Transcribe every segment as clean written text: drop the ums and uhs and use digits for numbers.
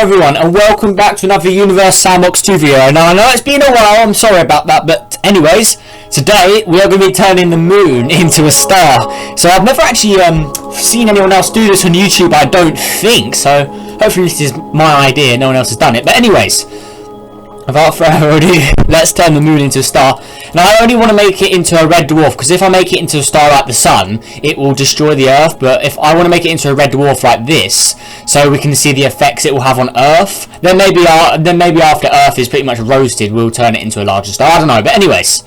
everyone, and welcome back to another Universe Sandbox 2 video. Now, I know it's been a while, I'm sorry about that, but anyways, today we are going to be turning the moon into a star. So I've never actually seen anyone else do this on YouTube, I don't think, so hopefully this is my idea, no one else has done it. But anyways, without further ado, let's turn the moon into a star. Now, I only want to make it into a red dwarf, because if I make it into a star like the sun, it will destroy the Earth. But if I want to make it into a red dwarf like this, so we can see the effects it will have on Earth, then maybe after Earth is pretty much roasted, we'll turn it into a larger star. I don't know, but anyways,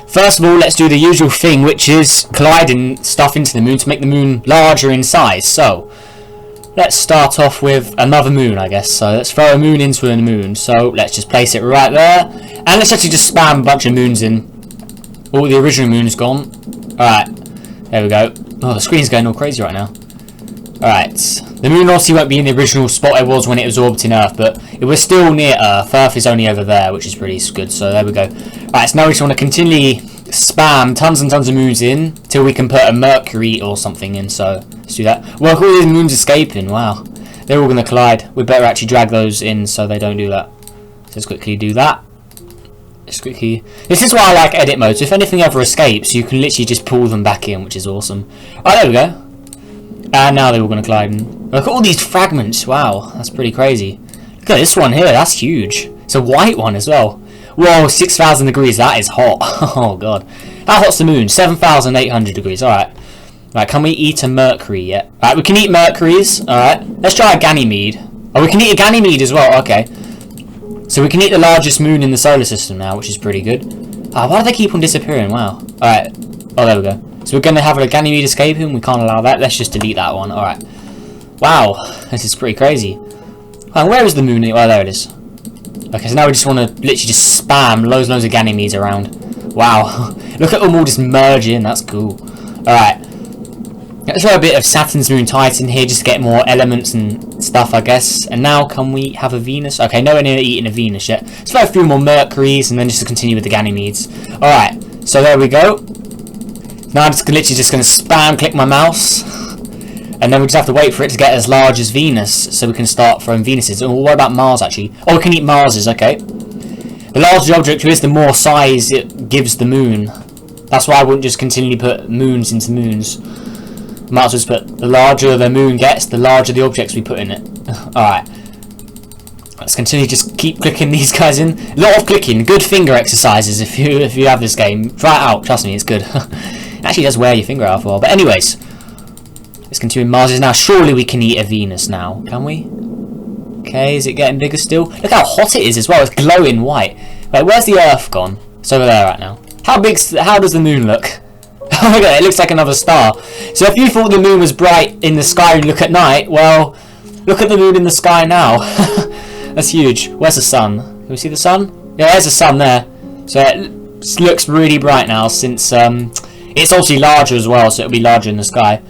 first of all, let's do the usual thing, which is colliding stuff into the moon to make the moon larger in size. So let's start off with another moon, I guess. So let's throw a moon into a moon. So let's just place it right there. And let's actually just spam a bunch of moons in. Oh, the original moon is gone. Alright, there we go. Oh, the screen's going all crazy right now. Alright, the moon obviously won't be in the original spot it was when it was orbiting Earth, but it was still near Earth. Earth is only over there, which is pretty good. So there we go. Alright, so now we just want to continually spam tons and tons of moons in till we can put a Mercury or something in. So let's do that. Well, all these moons escaping. Wow, they're all going to collide. We better actually drag those in so they don't do that. So let's quickly do that. Just quickly. This is why I like edit modes. If anything ever escapes, you can literally just pull them back in, which is awesome. Oh, there we go. And now they're all going to collide in. Look at all these fragments. Wow, that's pretty crazy. Look at this one here. That's huge. It's a white one as well. Whoa, 6,000 degrees. That is hot. Oh, God. How hot's the moon? 7,800 degrees. Alright. Right, can we eat a Mercury yet? Alright, we can eat Mercuries. Alright. Let's try a Ganymede. Oh, we can eat a Ganymede as well. Okay. So we can eat the largest moon in the solar system now, which is pretty good. Why do they keep on disappearing? Wow. Alright. Oh, there we go. So we're going to have a Ganymede escaping. We can't allow that. Let's just delete that one. Alright. Wow. This is pretty crazy. Where is the moon? Oh, there it is. Okay, so now we just want to literally just spam loads of Ganymedes around. Wow. Look at them all just merging. That's cool. Alright. Let's throw a bit of Saturn's moon Titan here just to get more elements and stuff, I guess. And now, can we have a Venus? Okay, nowhere near eating a Venus yet. Let's throw a few more Mercuries and then just to continue with the Ganymedes. Alright, so there we go. Now I'm just literally just going to spam click my mouse. And then we just have to wait for it to get as large as Venus so we can start throwing Venuses. Oh, what about Mars, actually? Oh, we can eat Marses, okay. The larger the object is, the more size it gives the moon. That's why I wouldn't just continually put moons into moons. Might as well just put, the larger the moon gets, the larger the objects we put in it. Alright. Let's continue, just keep clicking these guys in. A lot of clicking, good finger exercises if you have this game. Try it out, trust me, it's good. It actually does wear your finger out for a while. But anyways, let's continue Mars now. Surely we can eat a Venus now, can we? Okay, is it getting bigger still? Look how hot it is as well, it's glowing white. Wait, where's the Earth gone? It's over there right now. How does the moon look? Oh my god, it looks like another star. So if you thought the moon was bright in the sky and look at night, well, look at the moon in the sky now. That's huge. Where's the sun? Can we see the sun? Yeah, there's the sun there. So it looks really bright now since it's obviously larger as well, so it'll be larger in the sky.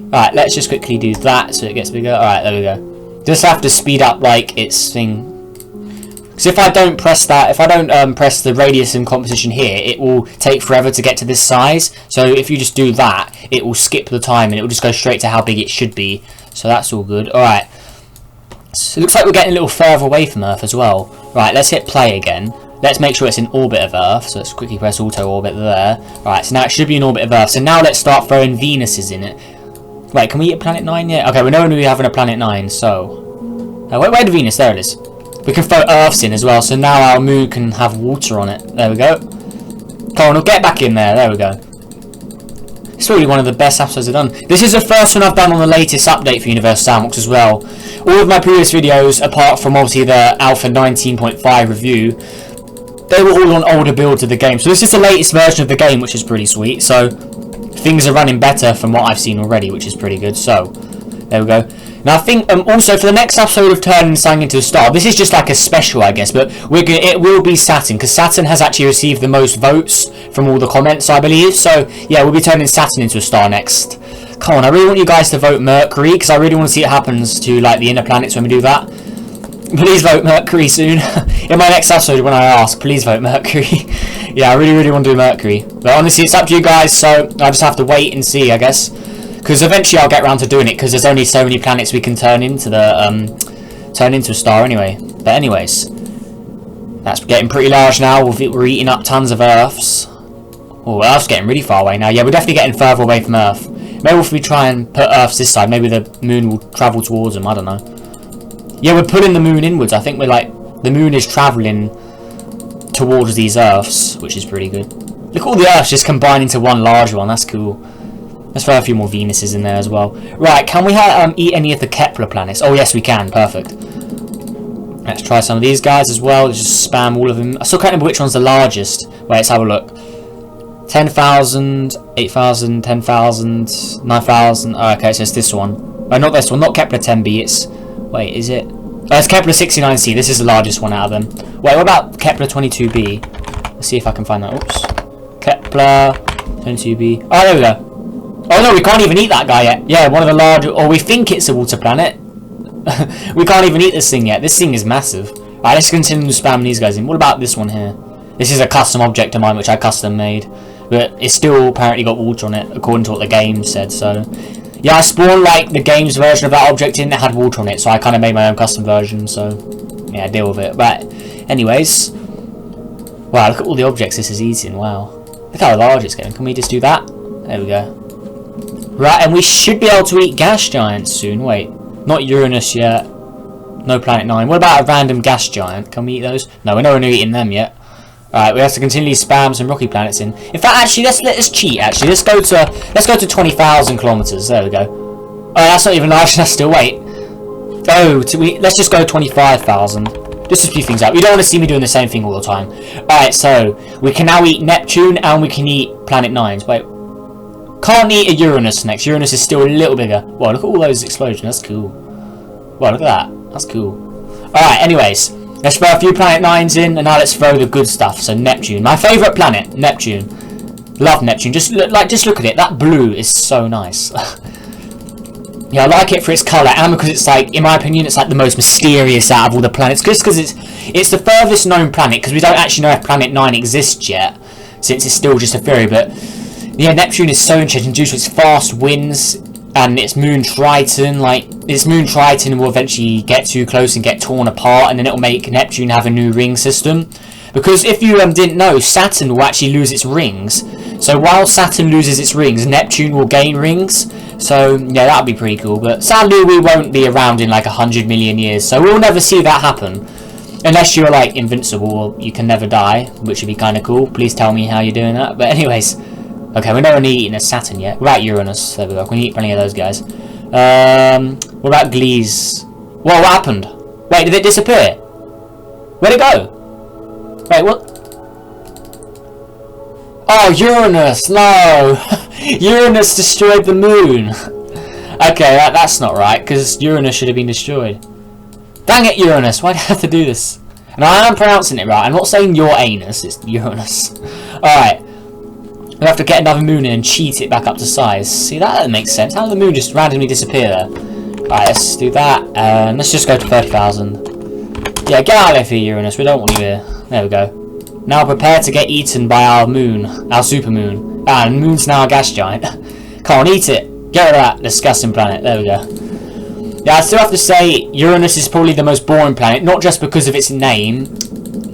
Alright, let's just quickly do that so it gets bigger. Alright, there we go. Just have to speed up like its thing. Because if I don't press that, if I don't press the radius and composition here, it will take forever to get to this size. So if you just do that, it will skip the time and it will just go straight to how big it should be. So that's all good. Alright. So it looks like we're getting a little further away from Earth as well. Right, let's hit play again. Let's make sure it's in orbit of Earth. So let's quickly press auto orbit there. Right, so now it should be in orbit of Earth. So now let's start throwing Venuses in it. Wait, can we eat a planet 9 yet? Okay, we know when we're having a planet 9, so where the Venus? There it is. We can throw Earths in as well, so now our moon can have water on it. There we go. Come on, we'll get back in there. There we go. It's really one of the best episodes I've done. This is the first one I've done on the latest update for Universe Sandbox as well. All of my previous videos, apart from obviously the Alpha 19.5 review, they were all on older builds of the game. So this is the latest version of the game, which is pretty sweet. So things are running better from what I've seen already, which is pretty good. So there we go. Now I think also for the next episode of turning something into a star, this is just like a special, I guess, but it will be Saturn, because Saturn has actually received the most votes from all the comments, I believe. So yeah, we'll be turning Saturn into a star next. Come on, I really want you guys to vote Mercury, because I really want to see what happens to like the inner planets when we do that. Please vote Mercury soon. In my next episode when I ask, please vote Mercury. Yeah, I really want to do Mercury. But honestly, it's up to you guys, so I just have to wait and see, I guess. Because eventually I'll get around to doing it, because there's only so many planets we can turn into the turn into a star anyway. But anyways, that's getting pretty large now. We're eating up tons of Earths. Oh, Earth's getting really far away now. Yeah, we're definitely getting further away from Earth. Maybe if we try and put Earths this side, maybe the moon will travel towards them. I don't know. Yeah, we're pulling the moon inwards. I think we're like, the moon is travelling towards these Earths, which is pretty good. Look at all the Earths just combine into one large one. That's cool. Let's throw a few more Venuses in there as well. Right, can we eat any of the Kepler planets? Oh, yes, we can. Perfect. Let's try some of these guys as well. Let's just spam all of them. I still can't remember which one's the largest. Wait, let's have a look. 10,000, 8,000, 10,000, 9,000. Oh, okay, so it's this one. Oh, not this one. Not Kepler 10b. It's... Wait, is it? Oh, it's Kepler 69c. This is the largest one out of them. Wait, what about Kepler 22b? Let's see if I can find that. Oops. Kepler 22b. Oh, there we go. Oh no, we can't even eat that guy yet. Yeah, one of the larger... Or we think it's a water planet. We can't even eat this thing yet. This thing is massive. Alright, let's continue spamming these guys in. What about this one here? This is a custom object of mine, which I custom made. But it's still apparently got water on it, according to what the game said, so... Yeah, I spawned, like, the game's version of that object in that had water on it, so I kind of made my own custom version, so... Yeah, deal with it. But, anyways... Wow, look at all the objects this is eating, wow. Look how large it's getting. Can we just do that? There we go. Right, and we should be able to eat gas giants soon. Wait, not Uranus yet. No Planet 9. What about a random gas giant? Can we eat those? No, we're not eating them yet. Alright, we have to continually spam some rocky planets in. In fact, actually, let's cheat. Actually, let's go to 20,000 kilometers. There we go. Oh, that's not even large enough still. Wait. Oh, let's just go 25,000. Just a few things out. You don't want to see me doing the same thing all the time. Alright, so we can now eat Neptune and we can eat Planet 9s. Wait. Can't eat a Uranus next. Uranus is still a little bigger. Wow, look at all those explosions. That's cool. Wow, look at that. That's cool. Alright, anyways. Let's throw a few Planet 9s in, and now let's throw the good stuff. So, Neptune. My favourite planet, Neptune. Love Neptune. Just look at it. That blue is so nice. Yeah, I like it for its colour, and because it's like, in my opinion, it's like the most mysterious out of all the planets. Just because it's the furthest known planet, because we don't actually know if Planet 9 exists yet, since it's still just a theory, but... Yeah, Neptune is so interesting due to its fast winds and its moon Triton. Like, its moon Triton will eventually get too close and get torn apart, and then it'll make Neptune have a new ring system. Because if you didn't know, Saturn will actually lose its rings. So while Saturn loses its rings, Neptune will gain rings. So, yeah, that would be pretty cool. But sadly, we won't be around in like 100 million years. So we'll never see that happen. Unless you're like invincible, or you can never die, which would be kind of cool. Please tell me how you're doing that. But anyways... Okay, we're not only eating a Saturn yet. We're at Uranus. There we go. We can eat plenty of those guys. What about Gliese? What happened? Wait, did it disappear? Where'd it go? Wait, what? Oh, Uranus! No! Uranus destroyed the moon! Okay, that's not right, because Uranus should have been destroyed. Dang it, Uranus! Why'd I have to do this? And I am pronouncing it right. I'm not saying your anus, it's Uranus. Alright. We have to get another moon in and cheat it back up to size. See, that makes sense. How did the moon just randomly disappear there? Right, let's do that. Let's just go to 30,000. Yeah, get out of here, Uranus. We don't want you here. There we go. Now prepare to get eaten by our moon. Our supermoon. Ah, and the moon's now a gas giant. Come on, eat it. Get rid of that disgusting planet. There we go. Yeah, I still have to say, Uranus is probably the most boring planet. Not just because of its name.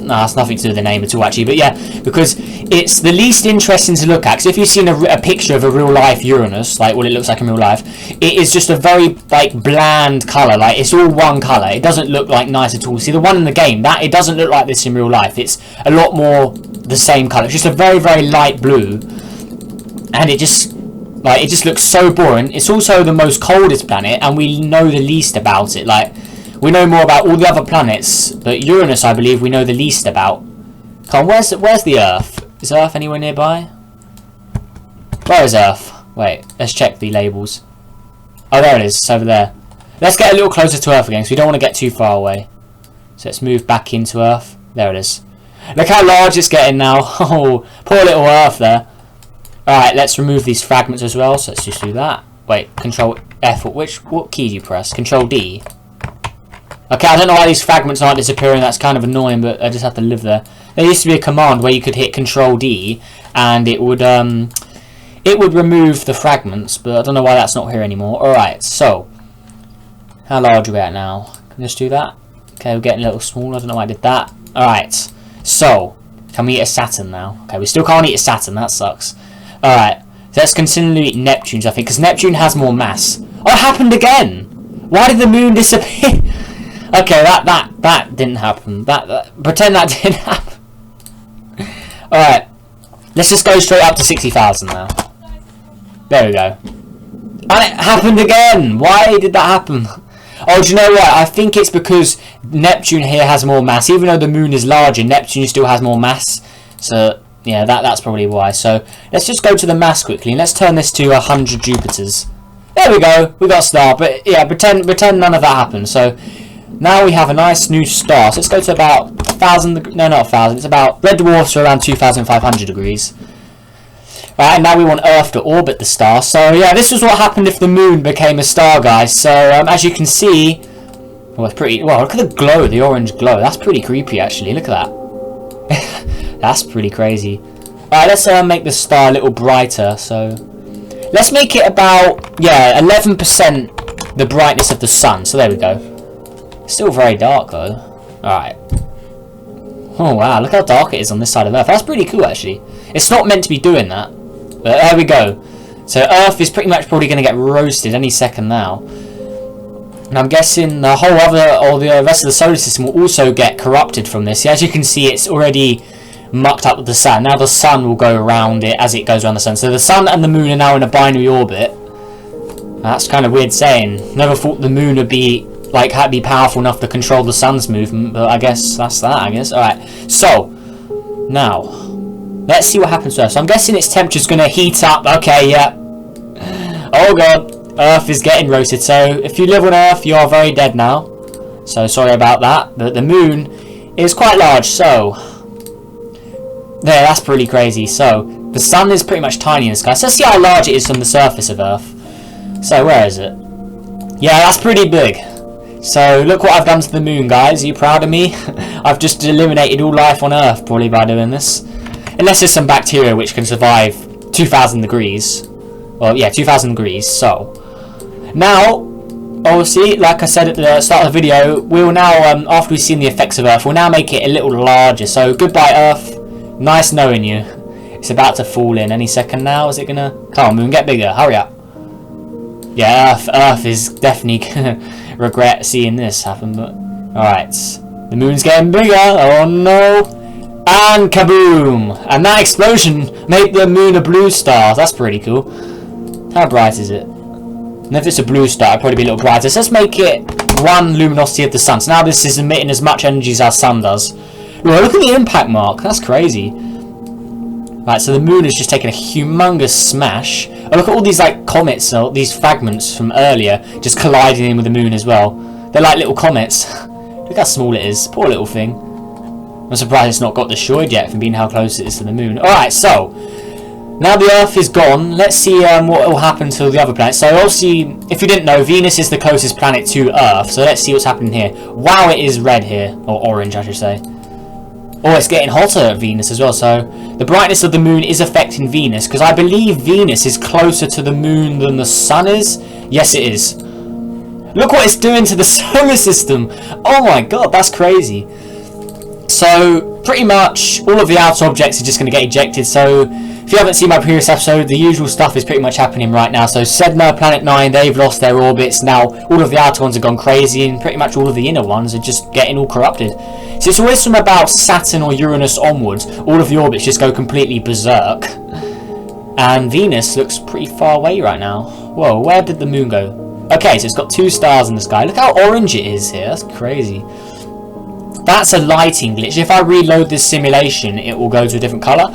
No, that's nothing to do with the name at all, actually. But yeah, because it's the least interesting to look at. Because if you've seen a picture of a real-life Uranus, like what it looks like in real life, it is just a very, like, bland colour. Like, it's all one colour. It doesn't look, like, nice at all. See, the one in the game, it doesn't look like this in real life. It's a lot more the same colour. It's just a very, very light blue. And it just looks so boring. It's also the most coldest planet, and we know the least about it. Like... We know more about all the other planets, but Uranus, I believe, we know the least about. Come on, where's the Earth? Is Earth anywhere nearby? Where is Earth? Wait, let's check the labels. Oh, there it is. It's over there. Let's get a little closer to Earth again, because we don't want to get too far away. So let's move back into Earth. There it is. Look how large it's getting now. Oh, poor little Earth there. Alright, let's remove these fragments as well. So let's just do that. Wait, Control F. What key do you press? Control D. Okay, I don't know why these fragments aren't disappearing. That's kind of annoying, but I just have to live there. There used to be a command where you could hit Control D, and it would remove the fragments, but I don't know why that's not here anymore. Alright, so how large are we at now? Just do that. Okay, we're getting a little smaller. I don't know why I did that. Alright. So, can we eat a Saturn now? Okay, we still can't eat a Saturn. That sucks. Alright. So let's continually eat Neptune's, I think, because Neptune has more mass. Oh, it happened again! Why did the moon disappear? Okay, that didn't happen. Pretend that didn't happen. Alright. Let's just go straight up to 60,000 now. There we go. And it happened again! Why did that happen? Oh, do you know what? I think it's because Neptune here has more mass. Even though the moon is larger, Neptune still has more mass. So, yeah, that's probably why. So, let's just go to the mass quickly. And let's turn this to 100 Jupiters. There we go. We got a star. But, yeah, pretend none of that happened. So, now we have a nice new star. So, let's go to about 1,000. No, not 1,000. It's about... Red dwarfs are around 2,500 degrees. Right, and now we want Earth to orbit the star. So, yeah, this was what happened if the moon became a star, guys. So, as you can see... Oh, it's pretty... Well, look at the glow, the orange glow. That's pretty creepy, actually. Look at that. That's pretty crazy. Alright, let's make the star a little brighter. So, let's make it about, yeah, 11% the brightness of the sun. So, there we go. Still very dark, though. Alright. Oh, wow. Look how dark it is on this side of Earth. That's pretty cool, actually. It's not meant to be doing that. But there we go. So Earth is pretty much probably going to get roasted any second now. And I'm guessing the whole or the rest of the solar system will also get corrupted from this. As you can see, it's already mucked up with the sun. Now the sun will go around it as it goes around the sun. So the sun and the moon are now in a binary orbit. That's kind of weird saying. Never thought the moon would be powerful enough to control the sun's movement, but I guess that's that, I guess. Alright, so, now, let's see what happens to Earth. So I'm guessing its temperature's going to heat up. Okay, yeah. Oh god, Earth is getting roasted. So, if you live on Earth, you are very dead now. So, sorry about that. But the moon is quite large, so... There, that's pretty crazy. So, the sun is pretty much tiny in the sky. So, let's see how large it is from the surface of Earth. So, where is it? Yeah, that's pretty big. So, look what I've done to the moon, guys. Are you proud of me? I've just eliminated all life on Earth, probably, by doing this. Unless there's some bacteria which can survive 2,000 degrees. Well, yeah, 2,000 degrees. So, now, obviously, like I said at the start of the video, we'll now, after we've seen the effects of Earth, we'll now make it a little larger. So, goodbye, Earth. Nice knowing you. It's about to fall in any second now. Is it going to... Come on, moon, get bigger. Hurry up. Yeah, Earth is definitely going to... regret seeing this happen, but alright, the moon's getting bigger. Oh no, and kaboom, and that explosion made the moon a blue star. That's pretty cool. How bright is it? And if it's a blue star, it'll probably be a little brighter. So let's make it one luminosity of the sun. So now this is emitting as much energy as our sun does. Well, look at the impact mark. That's crazy. Right, so the moon is just taking a humongous smash. Oh, look at all these like comets, or these fragments from earlier, just colliding in with the moon as well. They're like little comets. Look how small it is. Poor little thing. I'm surprised it's not got destroyed yet from being how close it is to the moon. Alright, so now the Earth is gone. Let's see what will happen to the other planets. So obviously, if you didn't know, Venus is the closest planet to Earth. So let's see what's happening here. Wow, it is red here. Or orange, I should say. Oh, it's getting hotter at Venus as well, so the brightness of the moon is affecting Venus, because I believe Venus is closer to the moon than the sun is. Yes, it is. Look what it's doing to the solar system. Oh my god, that's crazy. So, pretty much, all of the outer objects are just going to get ejected. So, if you haven't seen my previous episode, the usual stuff is pretty much happening right now. So, Sedna, Planet 9, they've lost their orbits. Now, all of the outer ones have gone crazy, and pretty much all of the inner ones are just getting all corrupted. So, it's always from about Saturn or Uranus onwards, all of the orbits just go completely berserk. And Venus looks pretty far away right now. Whoa, where did the moon go? Okay, so it's got 2 stars in the sky. Look how orange it is here. That's crazy. That's a lighting glitch. If I reload this simulation, it will go to a different colour.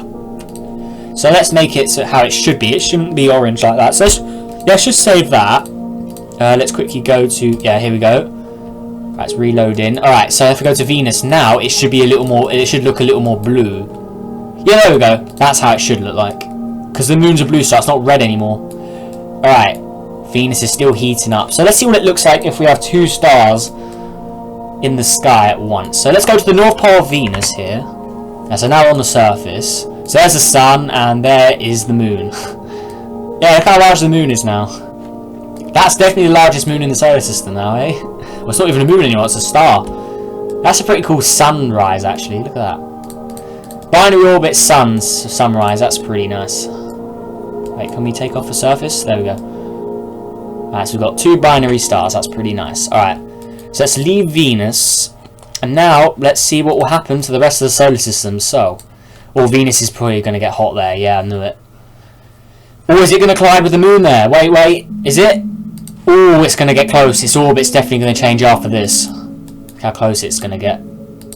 So let's make it so how it should be. It shouldn't be orange like that. So let's just save that. Let's quickly go to... Yeah, here we go. Right, it's reloading. Alright, so if we go to Venus now, it should be a little more... It should look a little more blue. Yeah, there we go. That's how it should look like. Because the moon's a blue star. It's not red anymore. Alright. Venus is still heating up. So let's see what it looks like if we have 2 stars in the sky at once. So let's go to the North Pole of Venus here. So now we're on the surface. So there's the sun and there is the moon. Yeah, look how large the moon is now. That's definitely the largest moon in the solar system now, eh? Well, it's not even a moon anymore, it's a star. That's a pretty cool sunrise, actually. Look at that. Binary orbit sunrise. That's pretty nice. Wait, can we take off the surface? There we go. Alright, so we've got 2 binary stars. That's pretty nice. Alright, so let's leave Venus. And now, let's see what will happen to the rest of the solar system. So, Venus is probably going to get hot there. Yeah, I knew it. Or is it going to collide with the moon there? Wait. Is it? Oh, it's going to get close. Its orbit's definitely going to change after this. Look how close it's going to get.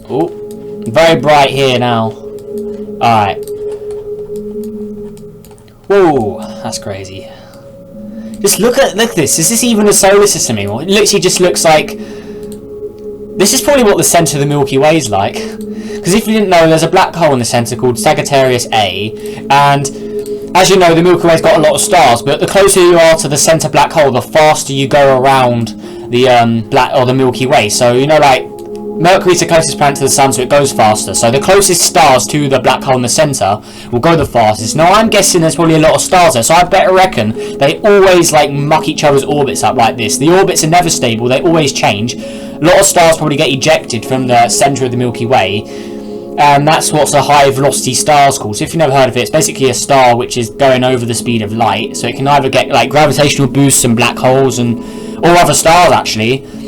Oh, very bright here now. Alright. Whoa, that's crazy. Just look at this. Is this even a solar system anymore? It literally just looks like... This is probably what the centre of the Milky Way is like. Because if you didn't know, there's a black hole in the centre called Sagittarius A. And as you know, the Milky Way's got a lot of stars. But the closer you are to the centre black hole, the faster you go around the the Milky Way. So, you know, like... Mercury's the closest planet to the sun, so it goes faster. So the closest stars to the black hole in the centre will go the fastest. Now I'm guessing there's probably a lot of stars there, so I better reckon they always like muck each other's orbits up like this. The orbits are never stable, they always change. A lot of stars probably get ejected from the centre of the Milky Way, and that's what's a high velocity stars called. So if you've never heard of it, it's basically a star which is going over the speed of light, so it can either get like gravitational boosts and black holes and or other stars actually.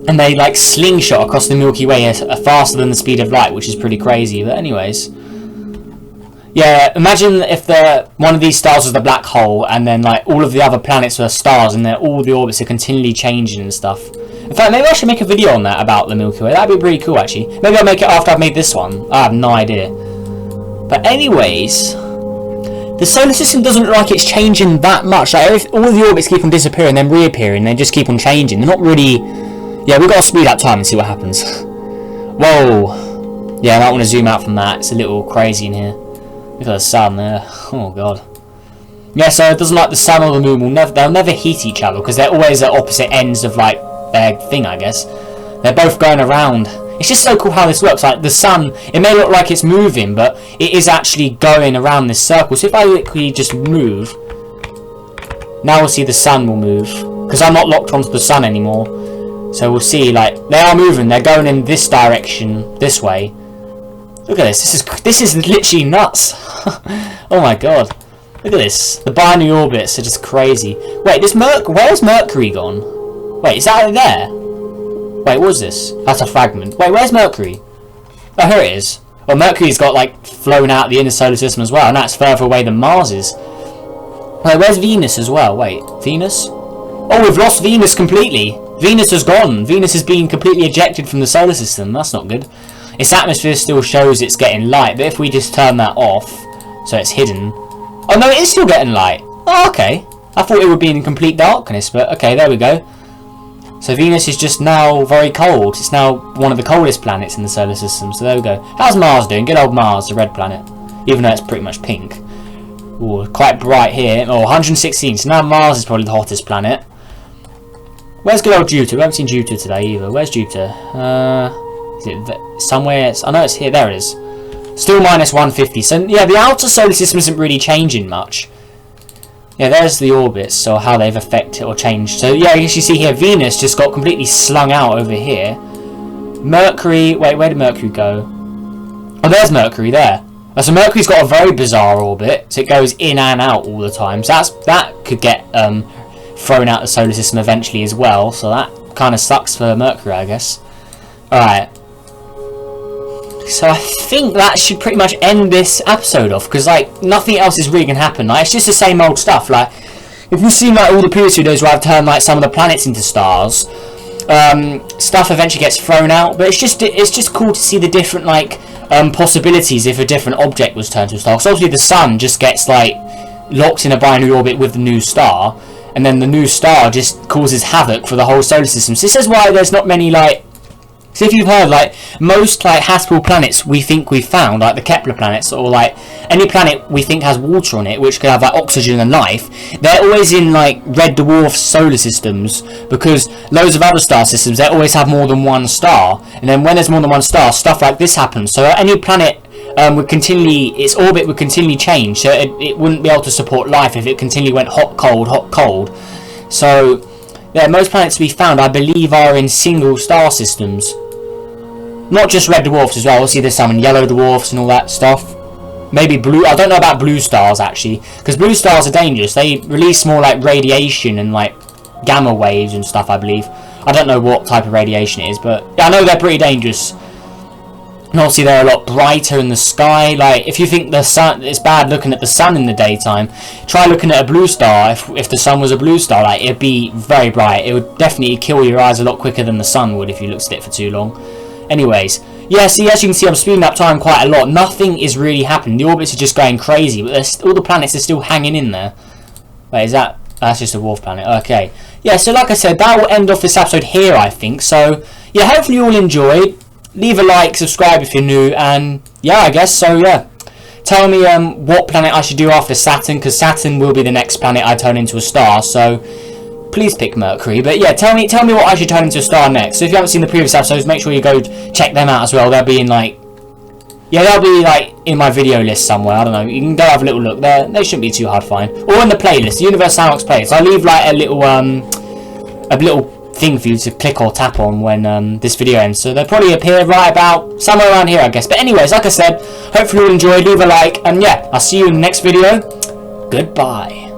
And they like slingshot across the Milky Way faster than the speed of light, which is pretty crazy. But anyways, yeah, imagine if one of these stars was the black hole, and then like all of the other planets are stars, and all the orbits are continually changing and stuff. In fact, maybe I should make a video on that about the Milky Way. That'd be pretty cool, actually. Maybe I'll make it after I've made this one. I have no idea. But anyways, the solar system doesn't look like it's changing that much. Like all the orbits keep on disappearing, then reappearing. They just keep on changing. They're not really. Yeah, we've got to speed up time and see what happens. Whoa. Yeah, I might want to zoom out from that. It's a little crazy in here. Look at the sun there. Oh, God. Yeah, so it doesn't like the sun or the moon. They'll never heat each other because they're always at opposite ends of, like, their thing, I guess. They're both going around. It's just so cool how this works. Like, the sun, it may look like it's moving, but it is actually going around this circle. So if I literally just move, now we'll see the sun will move. Because I'm not locked onto the sun anymore. So we'll see, like, they are moving. They're going in this direction, this way. Look at this. This is literally nuts. Oh my god. Look at this. The binary orbits are just crazy. Wait, where's Mercury gone? Wait, is that there? Wait, what is this? That's a fragment. Wait, where's Mercury? Oh, here it is. Well, Mercury's got, like, flown out the inner solar system as well, and that's further away than Mars is. Wait, where's Venus as well? Wait, Venus? Oh, we've lost Venus completely. Venus has gone. Venus has been completely ejected from the solar system. That's not good. Its atmosphere still shows it's getting light, but if we just turn that off, so it's hidden... Oh no, it is still getting light. Oh, okay. I thought it would be in complete darkness, but okay, there we go. So Venus is just now very cold. It's now one of the coldest planets in the solar system, so there we go. How's Mars doing? Good old Mars, the red planet. Even though it's pretty much pink. Ooh, quite bright here. Oh, 116. So now Mars is probably the hottest planet. Where's good old Jupiter? We haven't seen Jupiter today either. Where's Jupiter? Is it somewhere? I know it's here. There it is. Still minus 150. So yeah, the outer solar system isn't really changing much. Yeah, there's the orbits, so how they've affected or changed. So yeah, I guess you see here, Venus just got completely slung out over here. Mercury, wait, where did Mercury go? Oh, there's Mercury there. So Mercury's got a very bizarre orbit. So it goes in and out all the time. So that could get thrown out the solar system eventually as well, so that kind of sucks for Mercury, I guess. Alright, so I think that should pretty much end this episode off, because like nothing else is really gonna happen. Like, it's just the same old stuff. Like, if you've seen like all the previous videos where I've turned like some of the planets into stars, stuff eventually gets thrown out, but it's just cool to see the different like possibilities if a different object was turned to a star. So obviously the sun just gets like locked in a binary orbit with the new star, and then the new star just causes havoc for the whole solar system. So this is why there's not many, like... So if you've heard, like, most, like, habitable planets we think we've found, like the Kepler planets, or, like, any planet we think has water on it, which could have, like, oxygen and life, they're always in, like, red dwarf solar systems, because loads of other star systems, they always have more than one star. And then when there's more than one star, stuff like this happens. So any planet... its orbit would continually change, so it wouldn't be able to support life if it continually went hot, cold, hot, cold. So Yeah, most planets to be found, I believe, are in single star systems. Not just red dwarfs as well. Obviously, there's some yellow dwarfs and all that stuff. Maybe blue. I don't know about blue stars actually, because blue stars are dangerous. They release more like radiation and like gamma waves and stuff, I believe. I don't know what type of radiation it is, but yeah, I know they're pretty dangerous. And obviously they're a lot brighter in the sky. Like, if you think the sun, it's bad looking at the sun in the daytime, try looking at a blue star. If the sun was a blue star, like, it'd be very bright. It would definitely kill your eyes a lot quicker than the sun would if you looked at it for too long. Anyways, yeah, see, as you can see, I'm speeding up time quite a lot. Nothing is really happening. The orbits are just going crazy, but all the planets are still hanging in there. Wait, is that... That's just a dwarf planet. Okay. Yeah, so like I said, that will end off this episode here, I think. So, yeah, hopefully you all enjoyed. Leave a like, subscribe if you're new, and yeah, I guess so. Yeah, tell me what planet I should do after Saturn, because Saturn will be the next planet I turn into a star. So please pick Mercury. But yeah, tell me what I should turn into a star next. So if you haven't seen the previous episodes, make sure you go check them out as well. They'll be in they'll be like in my video list somewhere. I don't know. You can go have a little look there. They shouldn't be too hard to find. Or in the playlist, the Universe Sandbox playlist. I'll leave like a little thing for you to click or tap on when this video ends, so they'll probably appear right about somewhere around here, I guess. But anyways, like I said, hopefully you all enjoyed. Leave a like, and yeah, I'll see you in the next video. Goodbye.